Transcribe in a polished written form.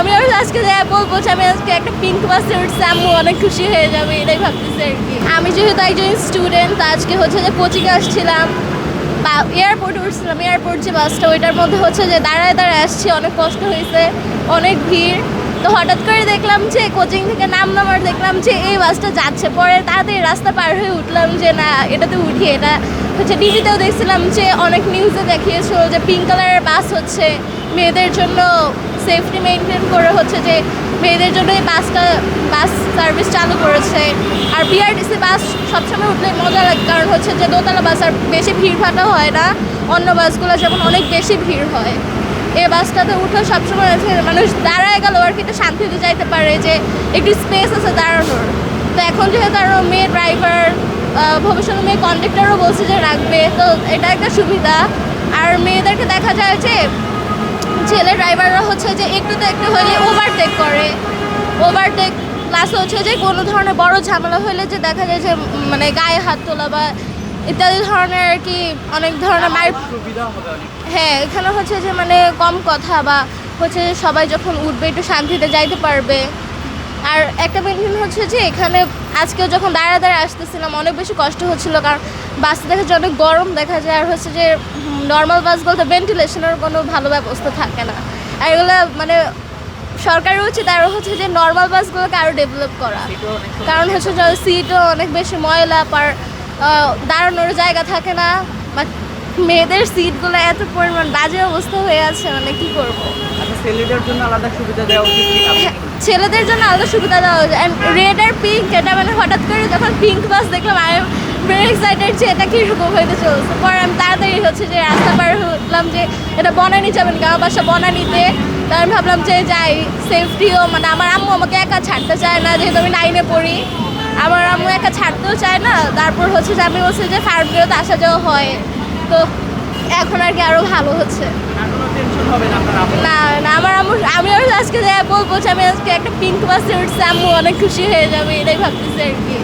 আমি আর আজকে বলবো যে আমি আজকে একটা পিঙ্ক বাসে উঠছি, আম্মু অনেক খুশি হয়ে যাবে, এটাই ভাবতেছি আর কি। আমি যেহেতু একজন স্টুডেন্ট, আজকে হচ্ছে যে কোচিংয়ে আসছিলাম বা এয়ারপোর্টে উঠছিলাম, এয়ারপোর্ট যে বাসটা ওইটার মধ্যে হচ্ছে যে দাঁড়ায় দাঁড়ায় আসছি, অনেক কষ্ট হয়েছে, অনেক ভিড়। তো হঠাৎ করে দেখলাম যে কোচিং থেকে নামার দেখলাম যে এই বাসটা যাচ্ছে, পরে তাড়াতাড়ি রাস্তা পার হয়ে উঠলাম যে না এটাতে উঠি। এটা হচ্ছে টিভিতেও দেখছিলাম যে অনেক নিউজে দেখিয়েছিল যে পিঙ্ক কালারের বাস হচ্ছে মেয়েদের জন্য সেফটি মেনটেন করে হচ্ছে যে মেয়েদের জন্য এই বাস সার্ভিস চালু করেছে। আর বিআরটিসি বাস সবসময় উঠলে মজা লাগে, কারণ হচ্ছে যে দোতলা বাস আর বেশি ভিড় ভাটা হয় না, অন্য বাসগুলো যেমন অনেক বেশি ভিড় হয়। এই বাসটাতে উঠে সবসময় আছে মানুষ দাঁড়ায় গেল আর কি একটু শান্তিতে যাইতে পারে, যে একটু স্পেস আছে দাঁড়ানোর। তো এখন যেহেতু আরও মেয়ে ড্রাইভার, ভবিষ্যতে মেয়ে কন্ডাক্টরও বলছে যে রাখবে, তো এটা একটা সুবিধা। আর মেয়েদেরকে দেখা যায় যে ছেলে ড্রাইভাররা হচ্ছে যে একটু হলে ওভারটেক করে, ওভারটেক প্লাস হচ্ছে যে কোনো ধরনের বড় ঝামেলা হলে যে দেখা যায় যে মানে গায়ে হাত তোলা বা ইত্যাদি ধরনের আর কি অনেক ধরনের সুবিধা হবে অনেক। হ্যাঁ, এখানে হচ্ছে যে মানে কম কথা বা হচ্ছে যে সবাই যখন উঠবে একটু শান্তিতে যাইতে পারবে। আর একটা মেনটেন হচ্ছে যে এখানে আজকেও যখন দাঁড়ায় আসতেছিলাম অনেক বেশি কষ্ট হচ্ছিলো, কারণ বাসে দেখা যায় অনেক গরম দেখা যায়, আর হচ্ছে যে নর্মাল বাস বলতে ভেন্টিলেশনের কোনো ভালো ব্যবস্থা থাকে না। আর এগুলো মানে সরকারের উচিত আরও হচ্ছে যে নর্মাল বাসগুলোকে আরও ডেভেলপ করা, কারণ হচ্ছে যে সিটও অনেক বেশি ময়লা, আর দাঁড়ানোর জায়গা থাকে না, বা মেয়েদের সিটগুলো এত পরিমাণ বাজে অবস্থা হয়ে আছে, মানে কি করবো। আচ্ছা, ছেলেদের জন্য আলাদা সুবিধা দেওয়া উচিত কি না? ছেলেদের জন্য আলাদা সুবিধা দেওয়া হয়েছে। অ্যান্ড রেড আর পিঙ্ক, এটা মানে হঠাৎ করে যখন পিঙ্ক বাস দেখলাম আই এম ভেরি এক্সাইটেড যে এটা কীরকম হইতে চলছে। পরে আমি তাড়াতাড়ি হচ্ছে যে রাস্তা পার হলাম যে এটা বনানি যাবেন, গাঁও বাসা বনানিতে। তো আমি ভাবলাম যে যাই, সেফটিও মানে আমার আম্মু আমাকে একা ছাড়তে চায় না, যেহেতু আমি 9-এ পড়ি, আমার আম্মু একা ছাড়তেও চায় না। তারপর হচ্ছে যে আমি বলছি যে ফার্মগেও আসা যাওয়া হয়, তো এখন আর কি আরও ভালো হচ্ছে। কোনো টেনশন হবে না আপনার আপু? না না, আমার আম্মু আমি আর আজকে বলবো যে আমি আজকে একটা পিঙ্ক বাসে উঠছি, আম্মু অনেক খুশি হয়ে যাবে, এটাই ভাবতেছি আর কি।